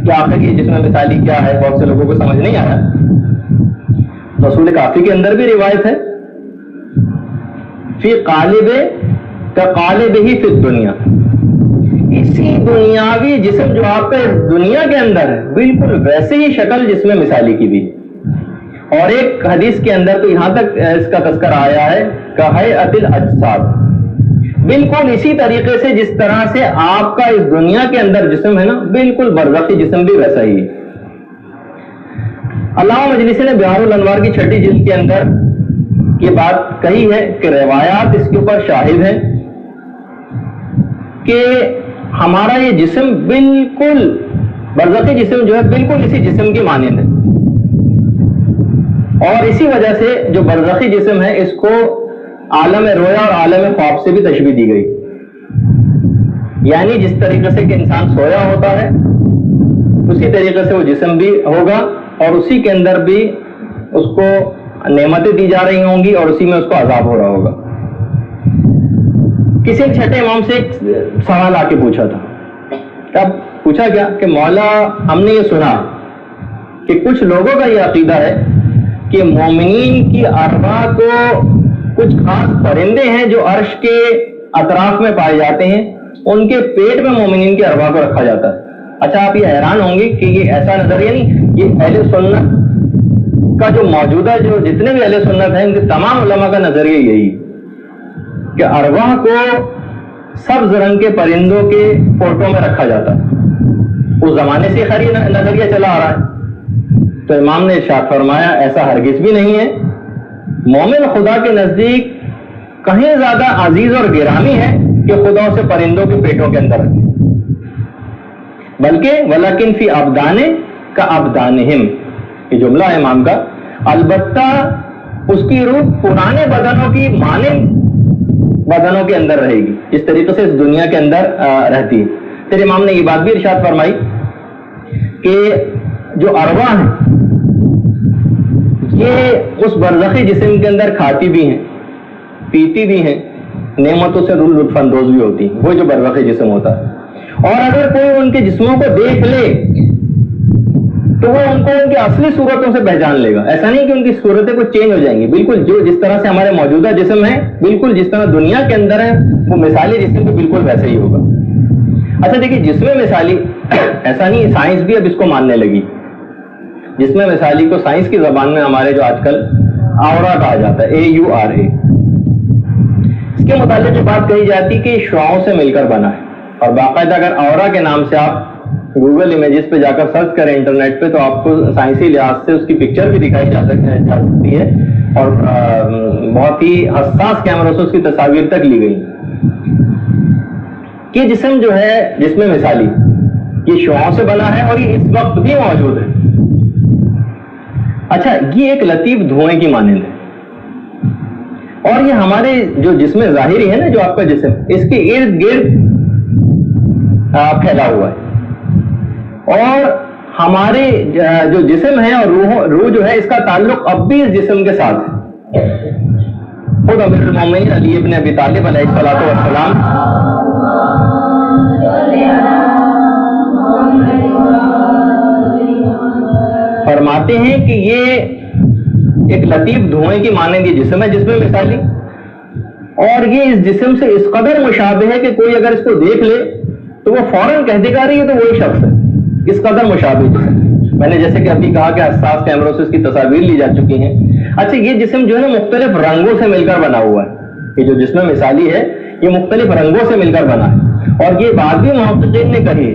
کہ آخر یہ جسم مثالی کیا ہے بہت سے لوگوں کو سمجھ نہیں آیا. رسول کافی کے اندر بھی روایت ہے فی قالب کا قالب ہی فی الدنیا، اسی دنیاوی جسم جو آپ کا دنیا کے اندر ہے بالکل ویسے ہی شکل جسم مثالی کی بھی. اور ایک حدیث کے اندر تو یہاں تک اس کا تذکرہ آیا ہے کہ ہیئۃ الاجساد، بالکل اسی طریقے سے جس طرح سے آپ کا اس دنیا کے اندر جسم ہے نا، بالکل برزخی جسم بھی ویسا ہی ہے. علامہ مجلسی نے بہار الانوار کی 6 جلد کے اندر یہ بات کہی ہے کہ روایات اس کے اوپر شاہد ہیں کہ ہمارا یہ جسم بالکل برزخی جسم جو ہے بالکل اسی جسم کی مانند ہے. اور اسی وجہ سے جو برزخی جسم ہے اس کو عالم رویا اور عالم خواب سے بھی تشبیہ دی گئی. یعنی جس طریقے سے کہ انسان سویا ہوتا ہے اسی طریقے سے وہ جسم بھی ہوگا، اور اسی کے اندر بھی اس کو نعمتیں دی جا رہی ہوں گی اور اسی میں اس کو عذاب ہو رہا ہوگا. کسی ایک چھٹے امام سے ایک سوال آ کے پوچھا تھا. تب پوچھا کیا کہ مولا ہم نے یہ سنا کہ کچھ لوگوں کا یہ عقیدہ ہے کہ مومنین کی ارواح کو کچھ خاص پرندے ہیں جو عرش کے اطراف میں پائے جاتے ہیں، ان کے پیٹ میں مومنین کی ارواح کو رکھا جاتا ہے. اچھا آپ یہ حیران ہوں گے کہ یہ ایسا نظریہ نہیں، یہ اہل سنت کا جو موجودہ جو جتنے بھی اہل سنت ہیں ان کے تمام علماء کا نظریہ یہی کہ ارواح کو سبز رنگ کے پرندوں کے فوٹو میں رکھا جاتا ہے. اس زمانے سے خری نظریہ چلا آ رہا ہے. تو امام نے ارشاد فرمایا ایسا ہرگز بھی نہیں ہے. مومن خدا کے نزدیک کہیں زیادہ عزیز اور گرامی ہے کہ خدا اسے پرندوں کے پیٹوں کے اندر رکھے، بلکہ ولیکن فی ابدانے کا ابدانہم، یہ جملہ ہے امام کا، البتہ اس کی روح پرانے بدنوں کی مانند بدنوں کے اندر رہے گی جس طریقے سے اس دنیا کے اندر رہتی ہے. پھر امام نے یہ بات بھی ارشاد فرمائی کہ جو ارواح ہیں یہ اس برزخی جسم کے اندر کھاتی بھی ہیں، پیتی بھی ہیں، نعمتوں سے لطف اندوز بھی ہوتی ہیں، وہ جو برزخی جسم ہوتا ہے. اور اگر کوئی ان کے جسموں کو دیکھ لے تو وہ ان کو ان کی اصلی صورتوں سے پہچان لے گا. ایسا نہیں کہ ان کی صورتیں کچھ چینج ہو جائیں گی، بالکل جو جس طرح سے ہمارے موجودہ جسم ہے بالکل جس طرح دنیا کے اندر ہے وہ مثالی جسم بھی بالکل ویسے ہی ہوگا. اچھا دیکھیے جسم مثالی ایسا نہیں، سائنس بھی اب اس کو ماننے لگی. جسم مثالی کو سائنس کی زبان میں ہمارے جو آج کل آورا کہا جاتا ہے، AURA. اس کے متعلق یہ بات کہی جاتی کہ یہ شعاعوں سے مل کر بنا ہے. اور باقاعدہ اگر آورا کے نام سے آپ گوگل امیجز پہ جا کر سرچ کریں انٹرنیٹ پہ تو آپ کو سائنسی لحاظ سے اس کی پکچر بھی دکھائی جا سکتی ہے، اور بہت ہی حساس کیمروں سے اس کی تصاویر تک لی گئی. یہ جسم جو ہے جسم مثالی یہ شعاعوں سے بنا ہے اور یہ اس وقت بھی موجود ہے. اچھا یہ ایک لطیف دھوئیں کی مانند ہے، اور یہ ہمارے جو جسم ظاہری ہے نا، جو آپ کا جسم اس کے ارد گرد پھیلا ہوا ہے. اور ہمارے جو جسم ہے اور روح جو ہے اس کا تعلق اب بھی اس جسم کے ساتھ ہے. خود امیر المومنین علی ابن ابی طالب علیہ الصلوۃ والسلام فرماتے ہیں کہ یہ ایک لطیف دھوئیں کی مانند یہ جسم ہے جس میں مثالی، اور یہ اس جسم سے اس قدر مشابہ ہے کہ کوئی اگر اس کو دیکھ لے تو وہ فوراً کہہ دے گا رہی ہے تو وہی شخص ہے. اس قدر مشابہ جسم. میں نے جیسے کہ ابھی کہا کہ حساس کیمروں سے اس کی تصاویر لی جا چکی ہیں. اچھا یہ جسم جو ہے نا مختلف رنگوں سے مل کر بنا ہوا ہے. یہ جو جسم مثالی ہے یہ مختلف رنگوں سے مل کر بنا ہے. اور یہ بات بھی محققین نے کہی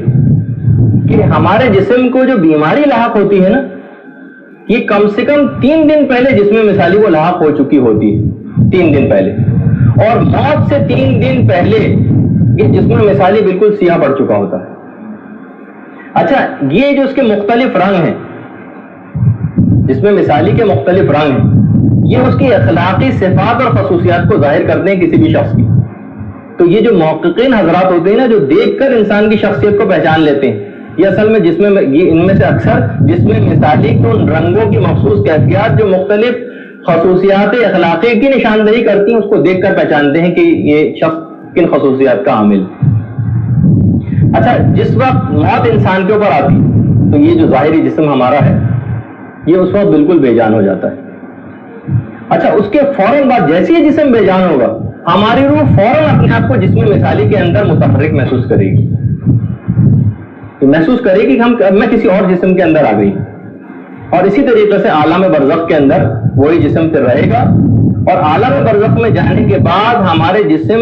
کہ ہمارے جسم کو جو بیماری لاحق ہوتی ہے نا، یہ کم سے کم 3 دن پہلے جسم مثالی وہ لاحق ہو چکی ہوتی ہے، 3 دن پہلے. اور موت سے 3 دن پہلے یہ جسم مثالی بالکل سیاہ پڑ چکا ہوتا ہے. اچھا یہ جو اس کے مختلف رنگ ہیں، جسم مثالی کے مختلف رنگ ہیں، یہ اس کی اخلاقی صفات اور خصوصیات کو ظاہر کرتے ہیں کسی بھی شخص کی. تو یہ جو محققین حضرات ہوتے ہیں نا، جو دیکھ کر انسان کی شخصیت کو پہچان لیتے ہیں، یہ اصل میں یہ ان میں سے اکثر جسم مثالی کو ان رنگوں کی مخصوص کیفیات جو مختلف خصوصیات اخلاقی کی نشاندہی کرتی ہیں اس کو دیکھ کر پہچانتے ہیں کہ یہ شخص کن خصوصیات کا حامل. اچھا جس وقت موت انسان کے اوپر آتی تو یہ جو ظاہری جسم ہمارا ہے یہ اس وقت بالکل بے جان ہو جاتا ہے۔ اچھا، اس کے فوراً بعد جیسے یہ جسم بے جان ہوگا، ہماری روح فوراً اپنے آپ کو جسم مثالی کے اندر متحرک محسوس کرے گی، محسوس کرے گی کہ میں کسی اور جسم کے اندر آ گئی، اور اسی طریقے سے عالم برزخ کے اندر وہی جسم پھر رہے گا، اور عالم برزخ میں جانے کے بعد ہمارے جسم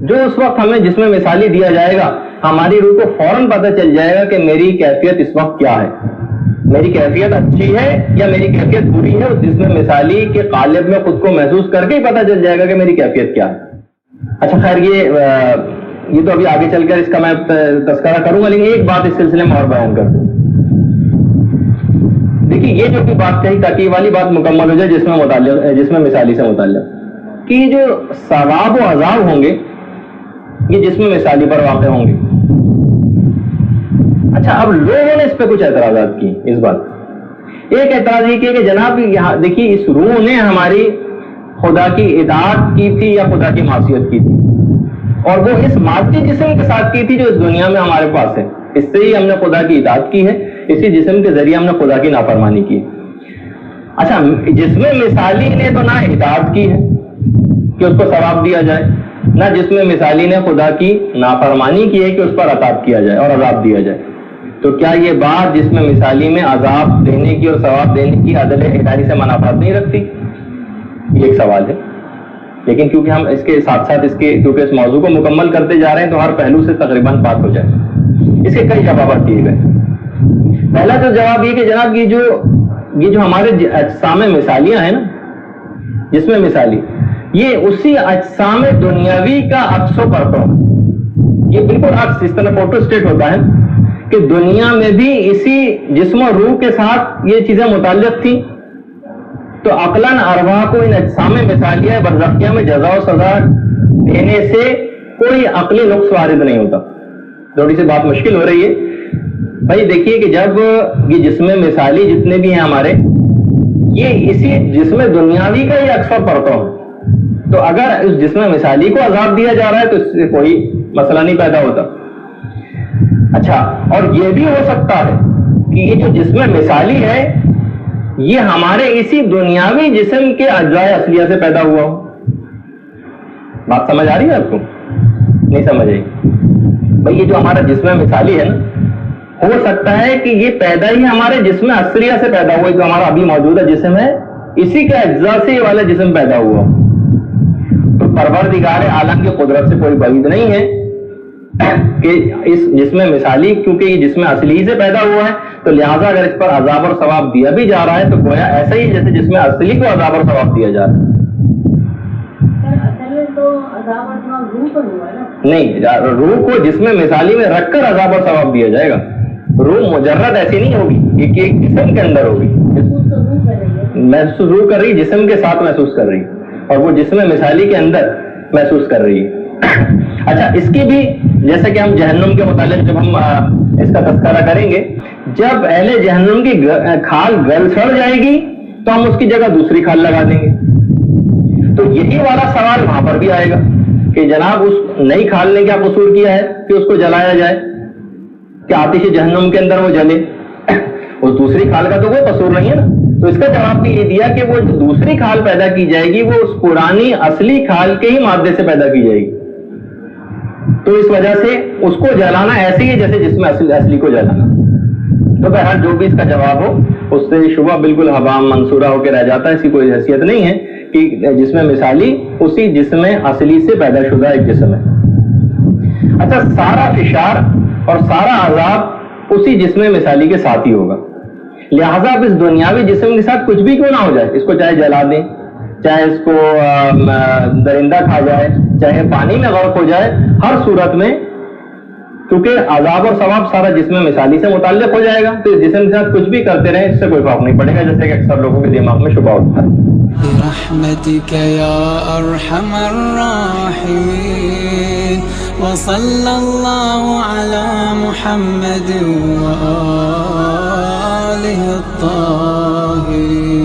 جو اس وقت ہمیں جسم مثالی دیا جائے گا، ہماری روح کو فوراً پتہ چل جائے گا کہ میری کیفیت اس وقت کیا ہے، میری کیفیت اچھی ہے یا میری کیفیت بری ہے۔ اس جسم مثالی کے قالب میں خود کو محسوس کر کے ہی پتہ چل جائے گا کہ میری کیفیت کیا ہے۔ اچھا خیر، یہ تو ابھی آگے چل کر اس کا میں تذکرہ کروں گا، لیکن ایک بات اس سلسلے میں اور بیان کر دوں۔ دیکھیے، یہ جو بات کہی تاکہ یہ والی بات مکمل ہو جائے جس میں مثالی سے متعلق، کہ یہ جو ثواب و عذاب ہوں گے یہ جسم مثالی پر واقع ہوں گے۔ اچھا، اب لوگوں نے اس پہ کچھ اعتراضات کی۔ اس بات ایک اعتراض یہ کیا کہ جناب یہاں دیکھیے، اس روح نے ہماری خدا کی اطاعت کی تھی یا خدا کی معصیت کی تھی، اور وہ اس مادی جسم کے ساتھ کی تھی جو اس دنیا میں ہمارے پاس ہے، اس سے ہی ہم نے خدا کی اطاعت کی ہے، اسی جسم کے ذریعے ہم نے خدا کی نافرمانی کی۔ اچھا، جسم مثالی نے تو نہ اطاعت کی ہے کہ اس کو ثواب دیا جائے، نہ جسم مثالی نے خدا کی نافرمانی کی ہے کہ اس پر اطاعت کیا جائے اور عذاب دیا جائے، تو کیا یہ بات جسم مثالی میں عذاب دینے کی اور ثواب دینے کی عدل الہی سے منافات نہیں رکھتی؟ یہ ایک سوال ہے، لیکن کیونکہ ہم اس کے ساتھ ساتھ کیونکہ اس موضوع کو مکمل کرتے جا رہے ہیں تو ہر پہلو سے تقریباً بات ہو جائے۔ اس کے کئی جوابات دیے گئے۔ پہلا تو جواب یہ کہ جناب یہ جو ہمارے اجسام مثالیاں ہیں نا، جسم مثالی، یہ اسی اجسام دنیاوی کا عکس و پرتو، یہ بالکل عکس، اس طرح فوٹو اسٹیٹ ہوتا ہے کہ دنیا میں بھی اسی جسم و روح کے ساتھ یہ چیزیں متعلق تھیں، تو عقلاً ارواح کو ان اجسام مثالیہ برزخیہ میں جزا و سزا دینے سے کوئی عقلی نقص وارد نہیں ہوتا۔ تھوڑی سی بات مشکل ہو رہی ہے بھائی، دیکھیے کہ جب یہ جسم مثالی جتنے بھی ہیں ہمارے، یہ اسی جسم دنیاوی کا ہی عکس و پرتو ہے، تو اگر اس جسم مثالی کو عذاب دیا جا رہا ہے تو اس سے کوئی مسئلہ نہیں پیدا ہوتا۔ اچھا، اور یہ بھی ہو سکتا ہے کہ یہ جو جسم مثالی ہے یہ ہمارے اسی دنیاوی جسم کے اجزاء اصلیہ سے پیدا ہوا ہو۔ بات سمجھ آ رہی ہے آپ کو؟ نہیں سمجھ آئی؟ بھئی یہ جو ہمارا جسم مثالی ہے نا، ہو سکتا ہے کہ یہ پیدا ہی ہمارے جسم اصلیہ سے پیدا ہوا ہے، جو ہمارا ابھی موجودہ جسم ہے اسی کے اجزاء سے یہ والا جسم پیدا ہوا۔ تو پروردگار عالم کی قدرت سے کوئی بعید نہیں ہے کہ اس جسم مثالی، کیونکہ یہ جسم اصلی سے پیدا ہوا ہے تو لہٰذا اگر اس پر عذاب اور ثواب دیا بھی جا رہا ہے تو گویا ایسا ہی جیسے جسم اصلی کو عذاب اور ثواب دیا جا رہا ہے۔ نہیں، روح کو جسم مثالی میں رکھ کر عذاب اور ثواب دیا جائے گا۔ روح مجرد ایسی نہیں ہوگی کہ ایک جسم کے اندر ہوگی، محسوس روح کر رہی، جسم کے ساتھ محسوس کر رہی، اور وہ جسم مثالی کے اندر محسوس کر رہی ہے۔ اچھا، اس کی بھی جیسا کہ ہم جہنم کے متعلق جب ہم اس کا تذکرہ کریں گے، جب اہل جہنم کی کھال گل سڑ جائے گی تو ہم اس کی جگہ دوسری کھال لگا دیں گے، تو یہی والا سوال وہاں پر بھی آئے گا کہ جناب اس نئی کھال نے کیا قصور کیا ہے کہ اس کو جلایا جائے، کہ آتش جہنم کے اندر وہ جلے، اس دوسری کھال کا تو کوئی قصور نہیں ہے نا۔ تو اس کا جواب بھی یہ دیا کہ وہ جو دوسری کھال پیدا کی جائے گی وہ اس پرانی اصلی کھال کے ہی مادے سے پیدا کی جائے گی، تو اس وجہ سے اس کو جلانا ایسے ہی جیسے جسم اصلی کو جلانا۔ تو بہرحال جو بھی اس کا جواب ہو، اس سے شبہ بالکل ہوا منصورہ ہو کے رہ جاتا ہے، اس کی کوئی حیثیت نہیں ہے کہ جسم مثالی اسی جسم اصلی سے پیدا شدہ ایک جسم ہے۔ اچھا، سارا فشار اور سارا عذاب اسی جسم مثالی کے ساتھ ہی ہوگا، لہٰذا اب اس دنیاوی جسم کے ساتھ کچھ بھی کیوں نہ ہو جائے، اس کو چاہے جلا دیں، چاہے اس کو درندہ کھا جائے، چاہے پانی میں غرق ہو جائے، ہر صورت میں کیونکہ عذاب اور ثواب سارا جسم مثالی سے متعلق ہو جائے گا، تو اس جسم کے ساتھ کچھ بھی کرتے رہیں اس سے کوئی فرق نہیں پڑے گا، جیسے کہ اکثر لوگوں کے دماغ میں شبہ ہوتا ہے۔ برحمتك يا أرحم الراحمين وصلى الله على محمد وآله الطاهرين۔